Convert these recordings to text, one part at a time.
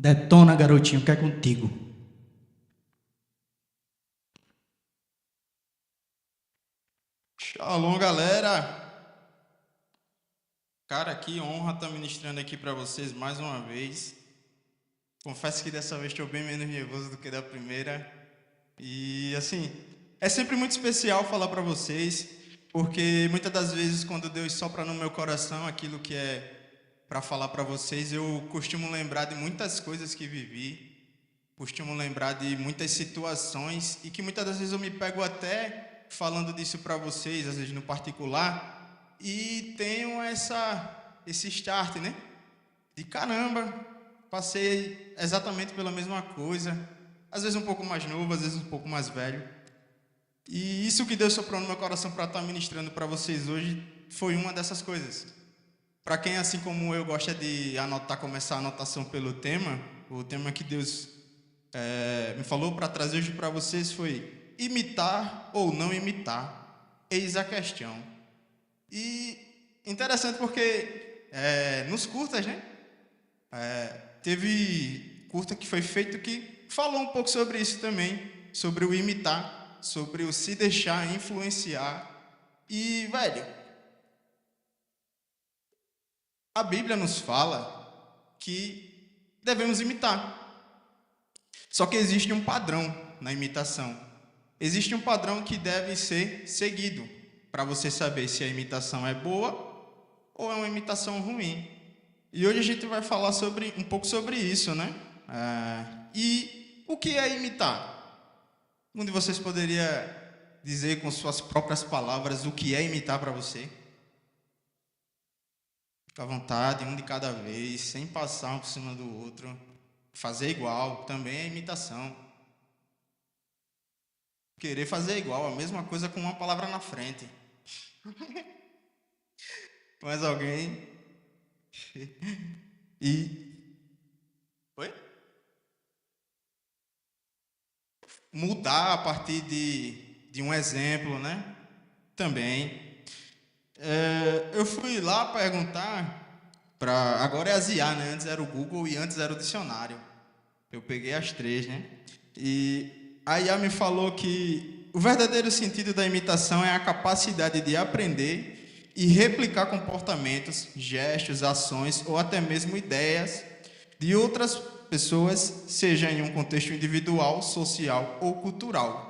Detona, garotinho, que é contigo. Shalom, galera! Cara, que honra estar ministrando aqui para vocês mais uma vez. Confesso que dessa vez estou bem menos nervoso do que da primeira. E assim, é sempre muito especial falar para vocês, porque muitas das vezes quando Deus sopra no meu coração aquilo que é para falar para vocês, eu costumo lembrar de muitas coisas que vivi, costumo lembrar de muitas situações e que muitas das vezes eu me pego até falando disso para vocês, às vezes no particular, e tenho esse start, né? De caramba, passei exatamente pela mesma coisa, às vezes um pouco mais novo, às vezes um pouco mais velho. E isso que Deus soprou no meu coração para estar ministrando para vocês hoje foi uma dessas coisas. Para quem, assim como eu, gosta de anotar, começar a anotação pelo tema, o tema que Deus me falou para trazer hoje para vocês foi imitar ou não imitar, eis a questão. E interessante porque nos curtas, né? Teve curta que foi feito que falou um pouco sobre isso também, sobre o imitar, sobre o se deixar influenciar. E, velho, a Bíblia nos fala que devemos imitar. Só que existe um padrão na imitação. Existe um padrão que deve ser seguido para você saber se a imitação é boa ou é uma imitação ruim. E hoje a gente vai falar um pouco sobre isso, né? E o que é imitar? Um de vocês poderia dizer com suas próprias palavras o que é imitar para você? Fica à vontade, um de cada vez, sem passar um por cima do outro. Fazer igual também é imitação. Querer fazer igual, a mesma coisa com uma palavra na frente. Mais alguém? E. Oi? Mudar a partir de um exemplo, né? Também. Eu fui lá perguntar para. Agora é as IA, né? Antes era o Google e antes era o dicionário. Eu peguei as três, né? E a IA me falou que o verdadeiro sentido da imitação é a capacidade de aprender e replicar comportamentos, gestos, ações ou até mesmo ideias de outras pessoas, seja em um contexto individual, social ou cultural.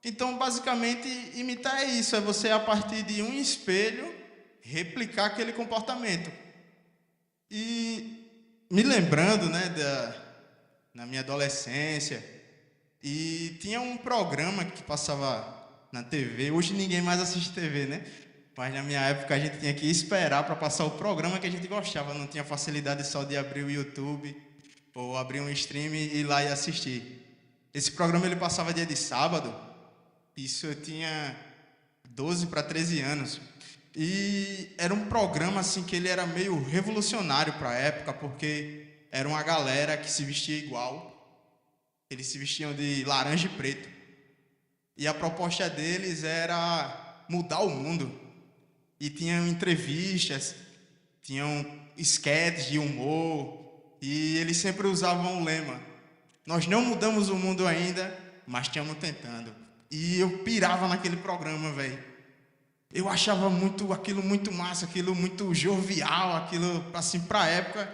Então, basicamente, imitar é isso, é você, a partir de um espelho, replicar aquele comportamento. E me lembrando, né, na minha adolescência, e tinha um programa que passava na TV. Hoje ninguém mais assiste TV, né? Mas na minha época a gente tinha que esperar para passar o programa que a gente gostava. Não tinha facilidade só de abrir o YouTube ou abrir um stream e ir lá e assistir. Esse programa ele passava dia de sábado. Isso eu tinha 12 para 13 anos. E era um programa assim que ele era meio revolucionário para a época, porque era uma galera que se vestia igual. Eles se vestiam de laranja e preto. E a proposta deles era mudar o mundo. E tinham entrevistas, tinham esquetes de humor. E eles sempre usavam o lema: nós não mudamos o mundo ainda, mas estamos tentando. E eu pirava naquele programa, velho. Eu achava aquilo muito massa, aquilo muito jovial, aquilo assim pra época.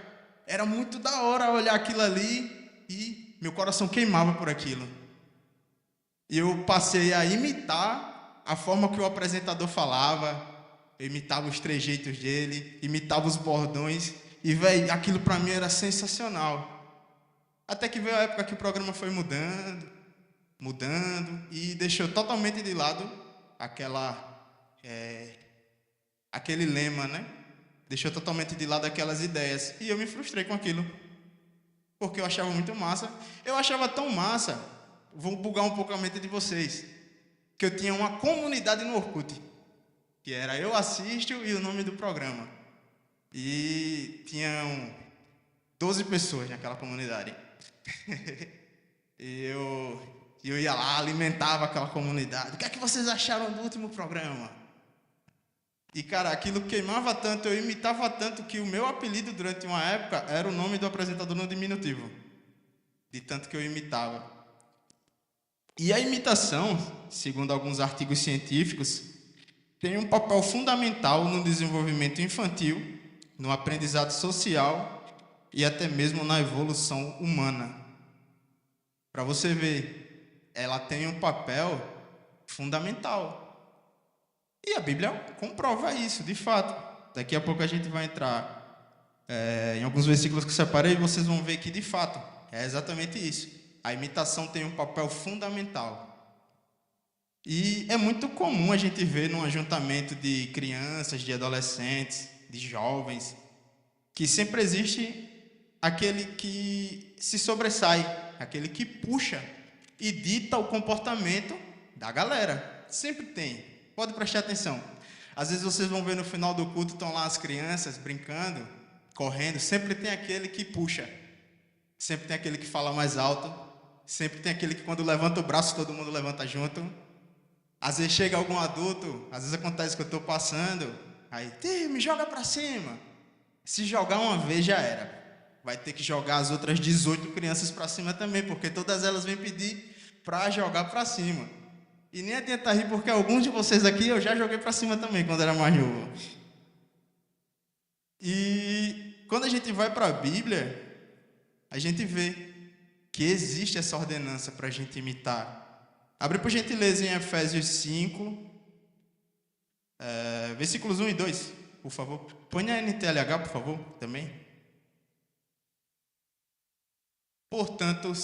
Era muito da hora olhar aquilo ali e meu coração queimava por aquilo. E eu passei a imitar a forma que o apresentador falava, eu imitava os trejeitos dele, imitava os bordões, e velho, aquilo pra mim era sensacional. Até que veio a época que o programa foi mudando, e deixou totalmente de lado aquele lema, né? Deixou totalmente de lado aquelas ideias. E eu me frustrei com aquilo, porque eu achava muito massa. Eu achava tão massa, vou bugar um pouco a mente de vocês, que eu tinha uma comunidade no Orkut, que era Eu Assisto e o nome do programa. E tinham 12 pessoas naquela comunidade. E eu ia lá, alimentava aquela comunidade. O que é que vocês acharam do último programa? E, cara, aquilo queimava tanto, eu imitava tanto que o meu apelido durante uma época era o nome do apresentador no diminutivo, de tanto que eu imitava. E a imitação, segundo alguns artigos científicos, tem um papel fundamental no desenvolvimento infantil, no aprendizado social e até mesmo na evolução humana. Para você ver, ela tem um papel fundamental. E a Bíblia comprova isso, de fato. Daqui a pouco a gente vai entrar em alguns versículos que eu separei e vocês vão ver que, de fato, é exatamente isso. A imitação tem um papel fundamental. E é muito comum a gente ver num ajuntamento de crianças, de adolescentes, de jovens, que sempre existe aquele que se sobressai, aquele que puxa e dita o comportamento da galera. Sempre tem. Pode prestar atenção. Às vezes vocês vão ver no final do culto, estão lá as crianças brincando, correndo. Sempre tem aquele que puxa. Sempre tem aquele que fala mais alto. Sempre tem aquele que quando levanta o braço, todo mundo levanta junto. Às vezes chega algum adulto, às vezes acontece que eu estou passando, aí, me joga para cima. Se jogar uma vez já era. Vai ter que jogar as outras 18 crianças para cima também, porque todas elas vêm pedir para jogar para cima. E nem adianta rir, porque alguns de vocês aqui eu já joguei para cima também, quando era mais novo. E quando a gente vai para a Bíblia, a gente vê que existe essa ordenança para a gente imitar. Abre por gentileza em Efésios 5, versículos 1 e 2, por favor. Põe a NTLH, por favor, também. Portanto,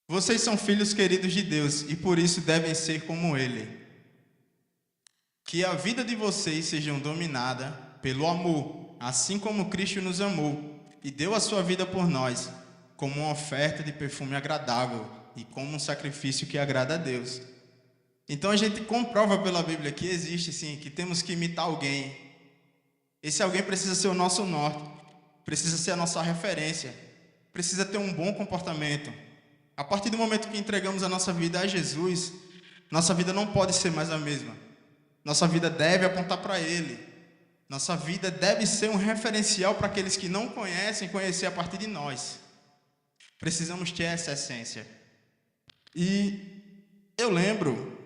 vocês são filhos queridos de Deus e por isso devem ser como Ele. Que a vida de vocês seja dominada pelo amor, assim como Cristo nos amou e deu a sua vida por nós, como uma oferta de perfume agradável e como um sacrifício que agrada a Deus. Então a gente comprova pela Bíblia que existe sim, que temos que imitar alguém. Esse alguém precisa ser o nosso norte, precisa ser a nossa referência, precisa ter um bom comportamento. A partir do momento que entregamos a nossa vida a Jesus, nossa vida não pode ser mais a mesma. Nossa vida deve apontar para Ele. Nossa vida deve ser um referencial para aqueles que não conhecem, conhecer a partir de nós. Precisamos ter essa essência. E eu lembro,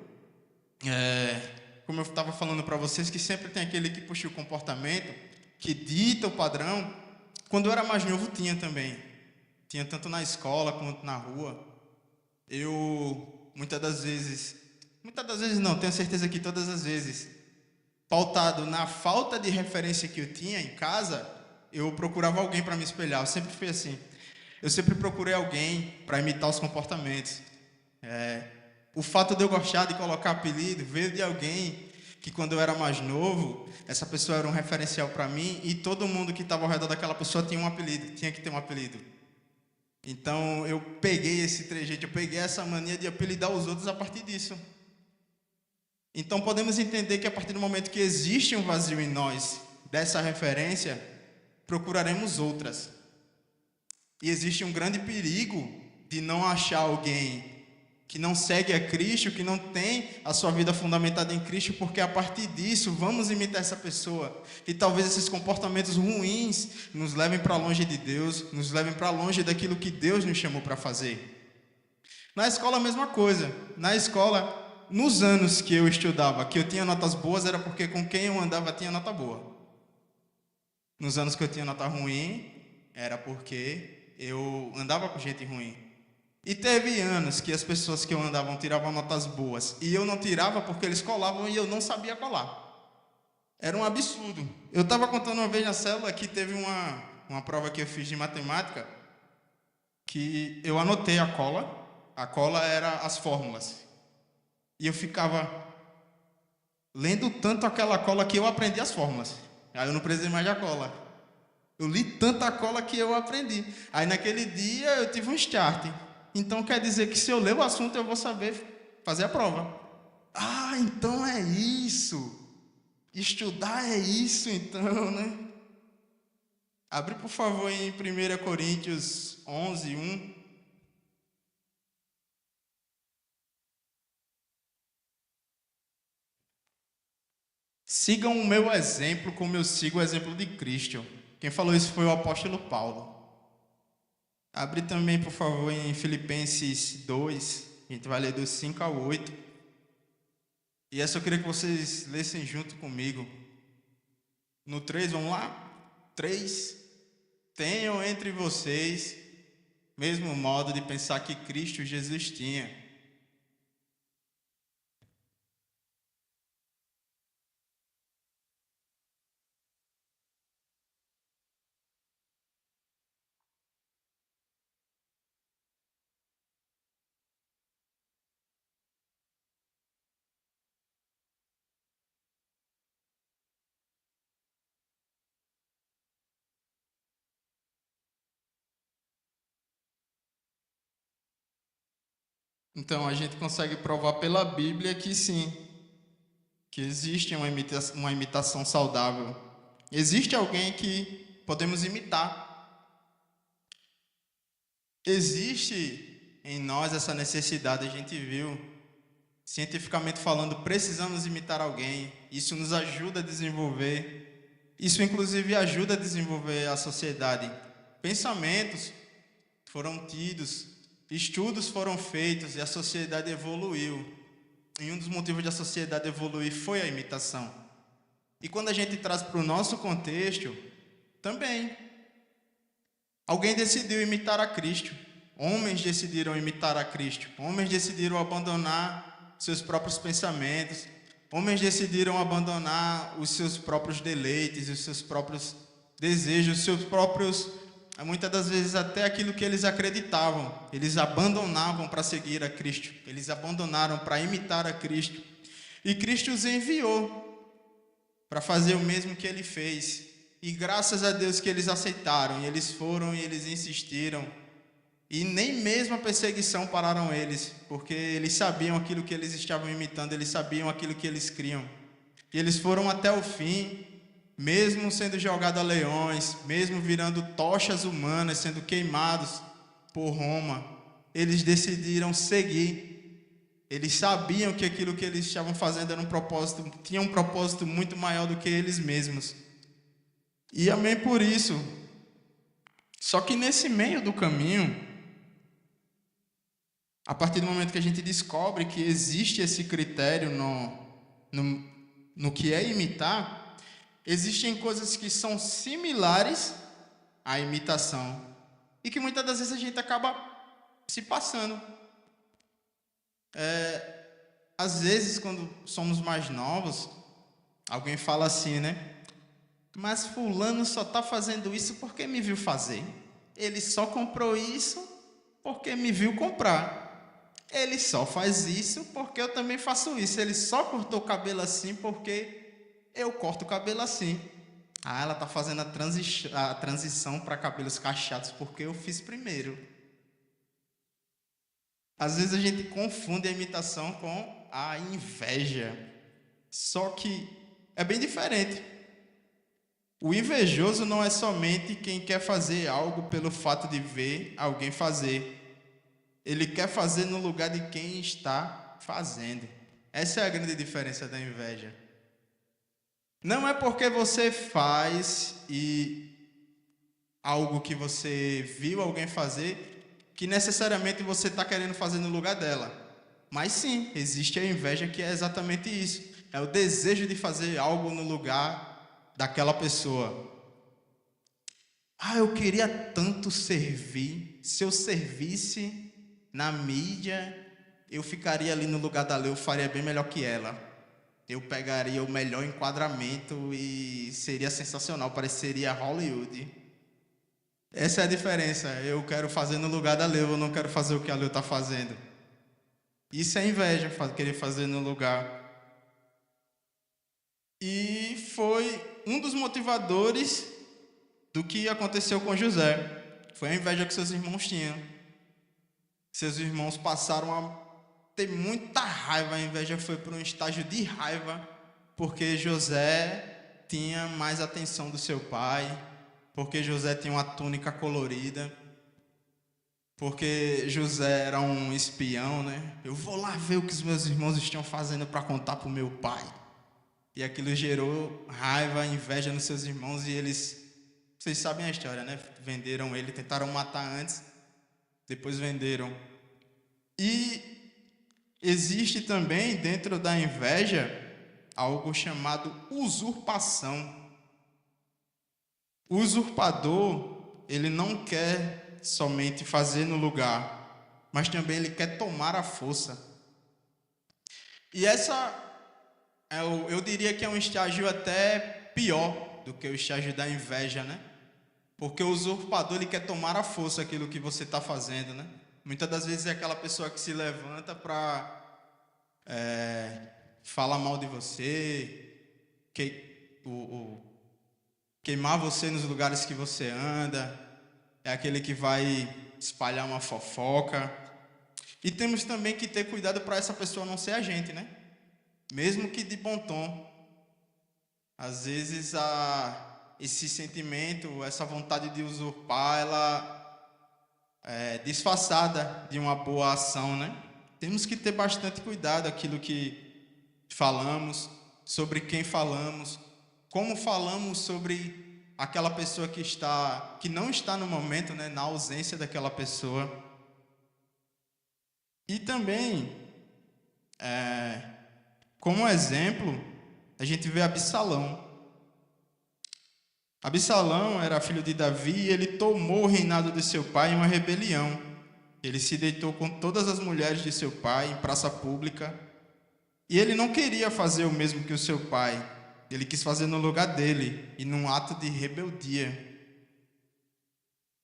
como eu estava falando para vocês, que sempre tem aquele que puxa o comportamento, que dita o padrão. Quando eu era mais novo tinha também. Tinha tanto na escola quanto na rua. Eu, muitas das vezes não, tenho certeza que todas as vezes, pautado na falta de referência que eu tinha em casa, eu procurava alguém para me espelhar. Eu sempre fui assim. Eu sempre procurei alguém para imitar os comportamentos. O fato de eu gostar de colocar apelido veio de alguém que, quando eu era mais novo, essa pessoa era um referencial para mim e todo mundo que estava ao redor daquela pessoa tinha um apelido, tinha que ter um apelido. Então eu peguei esse trejeito, eu peguei essa mania de apelidar os outros a partir disso. Então podemos entender que a partir do momento que existe um vazio em nós dessa referência, procuraremos outras. E existe um grande perigo de não achar alguém que não segue a Cristo, que não tem a sua vida fundamentada em Cristo, porque a partir disso vamos imitar essa pessoa. E talvez esses comportamentos ruins nos levem para longe de Deus, nos levem para longe daquilo que Deus nos chamou para fazer. Na escola a mesma coisa. Na escola, nos anos que eu estudava, que eu tinha notas boas, era porque com quem eu andava tinha nota boa. Nos anos que eu tinha nota ruim, era porque eu andava com gente ruim. E teve anos que as pessoas que eu andava tiravam notas boas. E eu não tirava porque eles colavam e eu não sabia colar. Era um absurdo. Eu estava contando uma vez na célula que teve uma prova que eu fiz de matemática, que eu anotei a cola. A cola era as fórmulas. E eu ficava lendo tanto aquela cola que eu aprendi as fórmulas. Aí eu não precisei mais da cola. Eu li tanta cola que eu aprendi. Aí naquele dia eu tive um start. Então quer dizer que se eu ler o assunto eu vou saber fazer a prova. Ah, então é isso. Estudar é isso então, né? Abre por favor em 1 Coríntios 11, 1. Sigam o meu exemplo como eu sigo o exemplo de Cristo. Quem falou isso foi o apóstolo Paulo. Abre também, por favor, em Filipenses 2, a gente vai ler dos 5 ao 8. E essa eu queria que vocês lessem junto comigo. No 3, vamos lá? 3. Tenham entre vocês mesmo modo de pensar que Cristo Jesus tinha. Então, a gente consegue provar pela Bíblia que sim, que existe uma imitação saudável. Existe alguém que podemos imitar. Existe em nós essa necessidade, a gente viu, cientificamente falando, precisamos imitar alguém. Isso nos ajuda a desenvolver. Isso, inclusive, ajuda a desenvolver a sociedade. Pensamentos foram tidos, estudos foram feitos e a sociedade evoluiu. E um dos motivos da sociedade evoluir foi a imitação. E quando a gente traz para o nosso contexto, também. Alguém decidiu imitar a Cristo. Homens decidiram imitar a Cristo. Homens decidiram abandonar seus próprios pensamentos. Homens decidiram abandonar os seus próprios deleites, os seus próprios desejos, os seus próprios, muitas das vezes até aquilo que eles acreditavam. Eles abandonavam para seguir a Cristo. Eles abandonaram para imitar a Cristo. E Cristo os enviou para fazer o mesmo que ele fez. E graças a Deus que eles aceitaram, e eles foram e eles insistiram. E nem mesmo a perseguição pararam eles, porque eles sabiam aquilo que eles estavam imitando, eles sabiam aquilo que eles criam. E eles foram até o fim, mesmo sendo jogados a leões, mesmo virando tochas humanas, sendo queimados por Roma. Eles decidiram seguir. Eles sabiam que aquilo que eles estavam fazendo era tinha um propósito muito maior do que eles mesmos. E amém por isso. Só que nesse meio do caminho, a partir do momento que a gente descobre que existe esse critério no que é imitar, existem coisas que são similares à imitação e que muitas das vezes a gente acaba se passando. Às vezes, quando somos mais novos, alguém fala assim, né? Mas fulano só está fazendo isso porque me viu fazer. Ele só comprou isso porque me viu comprar. Ele só faz isso porque eu também faço isso. Ele só cortou o cabelo assim porque eu corto o cabelo assim. Ah, ela está fazendo a transição para cabelos cacheados porque eu fiz primeiro. Às vezes a gente confunde a imitação com a inveja. Só que é bem diferente. O invejoso não é somente quem quer fazer algo pelo fato de ver alguém fazer. Ele quer fazer no lugar de quem está fazendo. Essa é a grande diferença da inveja. Não é porque você faz algo que você viu alguém fazer que necessariamente você está querendo fazer no lugar dela. Mas sim, existe a inveja, que é exatamente isso. É o desejo de fazer algo no lugar daquela pessoa. Ah, eu queria tanto servir. Se eu servisse na mídia, eu ficaria ali no lugar da Lê, eu faria bem melhor que ela. Eu pegaria o melhor enquadramento e seria sensacional, pareceria Hollywood. Essa é a diferença. Eu quero fazer no lugar da Lê, eu não quero fazer o que a Lê está fazendo. Isso é inveja, querer fazer no lugar. E foi um dos motivadores do que aconteceu com José. Foi a inveja que seus irmãos tinham. Seus irmãos passaram a ter muita raiva. A inveja foi para um estágio de raiva, porque José tinha mais atenção do seu pai, porque José tinha uma túnica colorida, porque José era um espião, né? Eu vou lá ver o que os meus irmãos estão fazendo para contar para o meu pai. e aquilo gerou raiva, inveja nos seus irmãos e eles, vocês sabem a história, né? Venderam ele, tentaram matar antes, depois venderam. E existe também dentro da inveja algo chamado usurpação. O usurpador, ele não quer somente fazer no lugar, mas também ele quer tomar a força. E essa, eu diria que é um estágio até pior do que o estágio da inveja, né? Porque o usurpador, ele quer tomar a força aquilo que você está fazendo, né? Muitas das vezes é aquela pessoa que se levanta para falar mal de você, queimar você nos lugares que você anda, é aquele que vai espalhar uma fofoca. E temos também que ter cuidado para essa pessoa não ser a gente, né? Mesmo que de bom tom. Às vezes esse sentimento, essa vontade de usurpar, ela é disfarçada de uma boa ação, né? Temos que ter bastante cuidado aquilo que falamos, sobre quem falamos, como falamos sobre aquela pessoa que não está no momento, né, na ausência daquela pessoa. E também, como exemplo, a gente vê Absalão. Absalão era filho de Davi e ele tomou o reinado de seu pai em uma rebelião. Ele se deitou com todas as mulheres de seu pai em praça pública. E ele não queria fazer o mesmo que o seu pai. Ele quis fazer no lugar dele e num ato de rebeldia.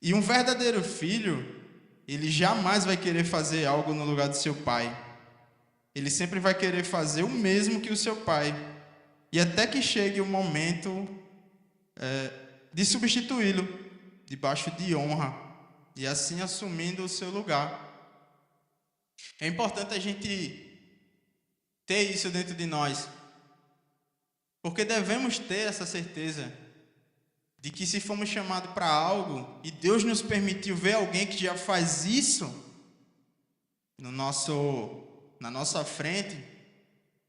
E um verdadeiro filho, ele jamais vai querer fazer algo no lugar do seu pai. Ele sempre vai querer fazer o mesmo que o seu pai. E até que chegue o momento de substituí-lo, debaixo de honra, e assim assumindo o seu lugar. É importante a gente ter isso dentro de nós, porque devemos ter essa certeza de que se fomos chamados para algo e Deus nos permitiu ver alguém que já faz isso na nossa frente,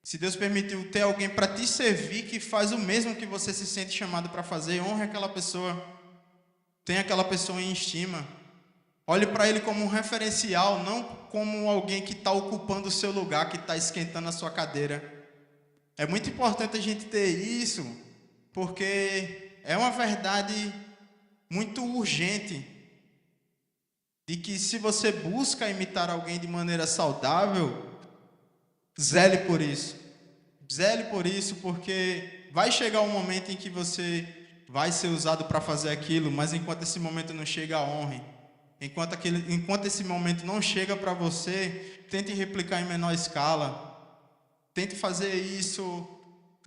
se Deus permitiu ter alguém para te servir que faz o mesmo que você se sente chamado para fazer, honre aquela pessoa, tenha aquela pessoa em estima, olhe para ele como um referencial, não como alguém que está ocupando o seu lugar, que está esquentando a sua cadeira. É muito importante a gente ter isso, porque é uma verdade muito urgente de que se você busca imitar alguém de maneira saudável, zele por isso. Zele por isso, porque vai chegar um momento em que você vai ser usado para fazer aquilo, mas enquanto esse momento não chega, honre. Enquanto esse momento não chega para você, tente replicar em menor escala. Tente fazer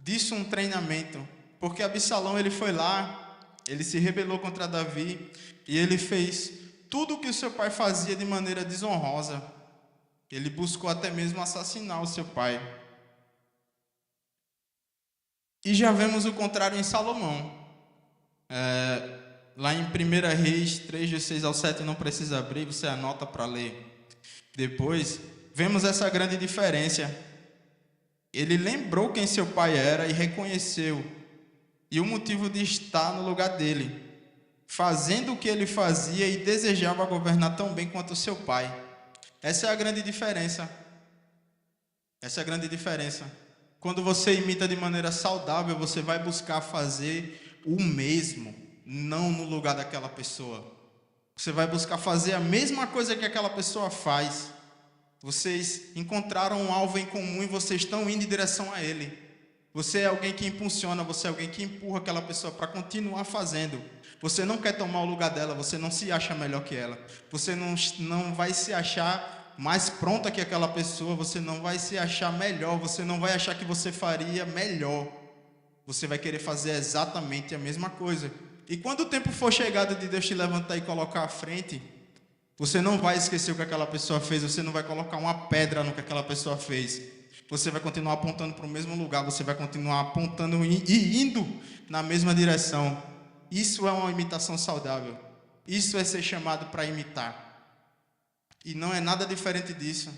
disso um treinamento. Porque Absalão, ele foi lá, ele se rebelou contra Davi, e ele fez tudo o que o seu pai fazia de maneira desonrosa. Ele buscou até mesmo assassinar o seu pai. E já vemos o contrário em Salomão. Lá em 1 Reis 3, de 6 ao 7, não precisa abrir, você anota para ler depois. Vemos essa grande diferença. Ele lembrou quem seu pai era e reconheceu, e o motivo de estar no lugar dele, fazendo o que ele fazia e desejava governar tão bem quanto seu pai. Essa é a grande diferença. Essa é a grande diferença. Quando você imita de maneira saudável, você vai buscar fazer o mesmo, não no lugar daquela pessoa. Você vai buscar fazer a mesma coisa que aquela pessoa faz. Vocês encontraram um alvo em comum e vocês estão indo em direção a ele. Você é alguém que impulsiona, você é alguém que empurra aquela pessoa para continuar fazendo. Você não quer tomar o lugar dela, você não se acha melhor que ela. Você não vai se achar mais pronta que aquela pessoa, você não vai se achar melhor, você não vai achar que você faria melhor. Você vai querer fazer exatamente a mesma coisa. E quando o tempo for chegado de Deus te levantar e colocar à frente, você não vai esquecer o que aquela pessoa fez, você não vai colocar uma pedra no que aquela pessoa fez. Você vai continuar apontando para o mesmo lugar, você vai continuar apontando e indo na mesma direção. Isso é uma imitação saudável. Isso é ser chamado para imitar. E não é nada diferente disso.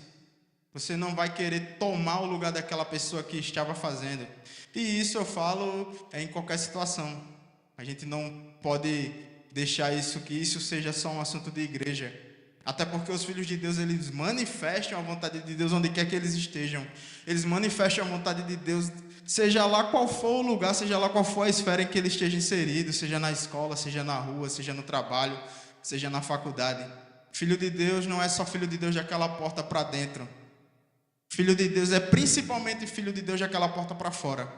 Você não vai querer tomar o lugar daquela pessoa que estava fazendo. E isso eu falo em qualquer situação. A gente não pode deixar que isso seja só um assunto de igreja. Até porque os filhos de Deus, eles manifestam a vontade de Deus onde quer que eles estejam. Eles manifestam a vontade de Deus, seja lá qual for o lugar, seja lá qual for a esfera em que ele esteja inserido, seja na escola, seja na rua, seja no trabalho, seja na faculdade. Filho de Deus não é só filho de Deus daquela porta para dentro. Filho de Deus é principalmente filho de Deus daquela porta para fora.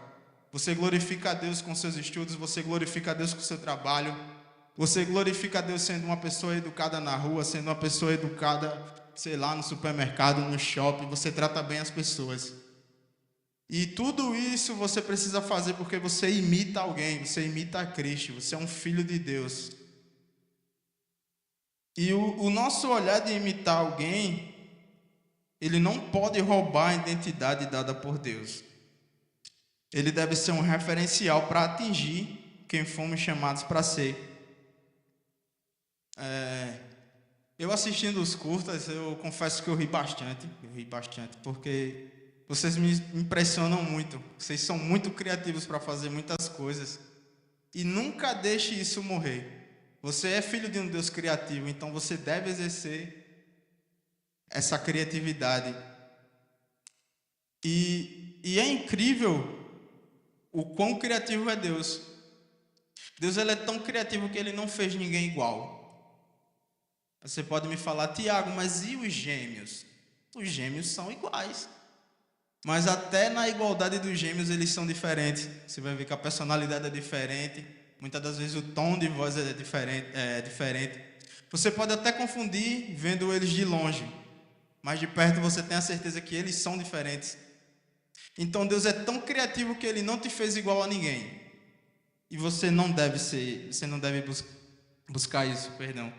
Você glorifica a Deus com seus estudos, você glorifica a Deus com seu trabalho, você glorifica a Deus sendo uma pessoa educada na rua, sendo uma pessoa educada, sei lá, no supermercado, no shopping, você trata bem as pessoas. E tudo isso você precisa fazer porque você imita alguém, você imita a Cristo, você é um filho de Deus. E o nosso olhar de imitar alguém, ele não pode roubar a identidade dada por Deus. Ele deve ser um referencial para atingir quem fomos chamados para ser. Eu assistindo os curtas, eu confesso que eu ri bastante, porque vocês me impressionam muito. Vocês são muito criativos para fazer muitas coisas. E nunca deixe isso morrer. Você é filho de um Deus criativo, então você deve exercer essa criatividade. E é incrível o quão criativo é Deus. Deus, ele é tão criativo que ele não fez ninguém igual. Você pode me falar, Tiago, mas e os gêmeos? Os gêmeos são iguais. Mas até na igualdade dos gêmeos eles são diferentes. Você vai ver que a personalidade é diferente. Muitas das vezes o tom de voz é diferente. Você pode até confundir vendo eles de longe. Mas de perto você tem a certeza que eles são diferentes. Então Deus é tão criativo que ele não te fez igual a ninguém. E você não deve buscar isso, perdão.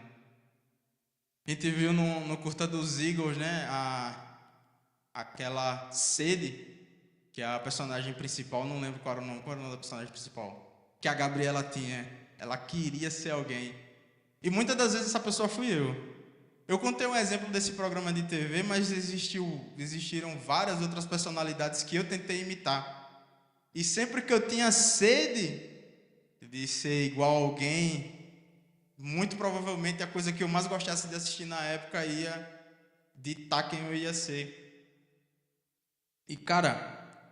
A gente viu no curta dos Eagles, né, aquela Sede, que é a personagem principal, não lembro qual era o nome da personagem principal, que a Gabriela tinha. Ela queria ser alguém. E muitas das vezes essa pessoa fui eu. Eu contei um exemplo desse programa de TV, mas existiram várias outras personalidades que eu tentei imitar. E sempre que eu tinha sede de ser igual a alguém, muito provavelmente a coisa que eu mais gostasse de assistir na época ia ditar quem eu ia ser. E cara,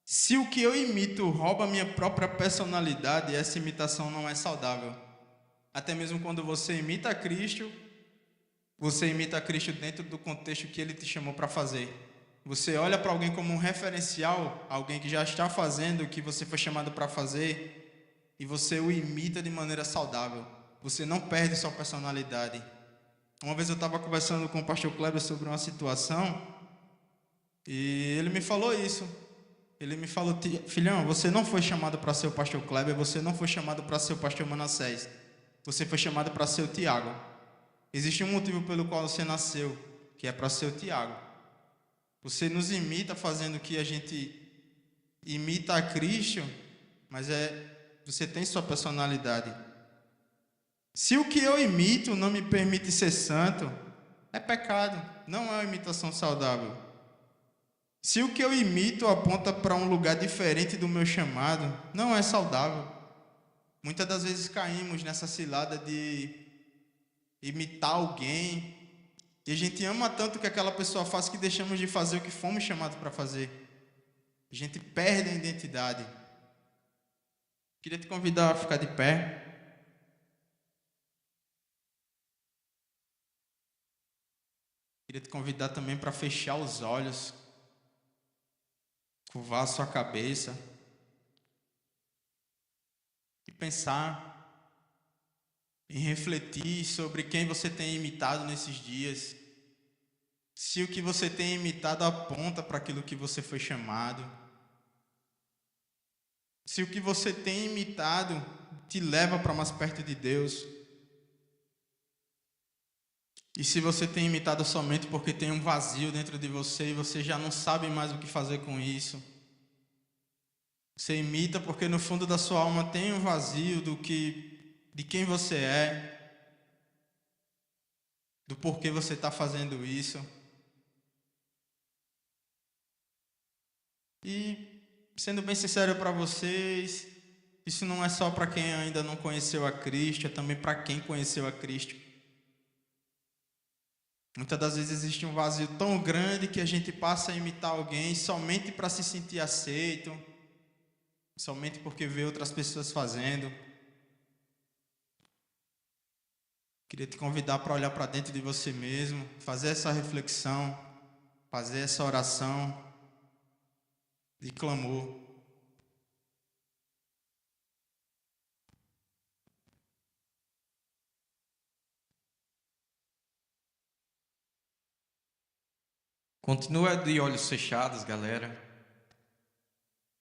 se o que eu imito rouba a minha própria personalidade, essa imitação não é saudável. Até mesmo quando você imita Cristo dentro do contexto que Ele te chamou para fazer. Você olha para alguém como um referencial, alguém que já está fazendo o que você foi chamado para fazer, e você o imita de maneira saudável. Você não perde sua personalidade. Uma vez eu estava conversando com o pastor Kleber sobre uma situação, e ele me falou isso. Ele me falou, filhão, você não foi chamado para ser o pastor Kleber, você não foi chamado para ser o pastor Manassés. Você foi chamado para ser o Tiago. Existe um motivo pelo qual você nasceu, que é para ser o Tiago. Você nos imita fazendo o que a gente imita a Cristo, mas você tem sua personalidade. Se o que eu imito não me permite ser santo, é pecado, não é uma imitação saudável. Se o que eu imito aponta para um lugar diferente do meu chamado, não é saudável. Muitas das vezes caímos nessa cilada de imitar alguém, e a gente ama tanto que aquela pessoa faz que deixamos de fazer o que fomos chamados para fazer. A gente perde a identidade. Queria te convidar a ficar de pé. Queria te convidar também para fechar os olhos, curvar a sua cabeça e pensar em refletir sobre quem você tem imitado nesses dias. Se o que você tem imitado aponta para aquilo que você foi chamado. Se o que você tem imitado te leva para mais perto de Deus. E se você tem imitado somente porque tem um vazio dentro de você e você já não sabe mais o que fazer com isso. Você imita porque no fundo da sua alma tem um vazio de quem você é, do porquê você está fazendo isso. E, sendo bem sincero para vocês, isso não é só para quem ainda não conheceu a Cristo, é também para quem conheceu a Cristo. Muitas das vezes existe um vazio tão grande que a gente passa a imitar alguém somente para se sentir aceito, somente porque vê outras pessoas fazendo. Queria te convidar para olhar para dentro de você mesmo, fazer essa reflexão, fazer essa oração de clamor. Continua de olhos fechados, galera.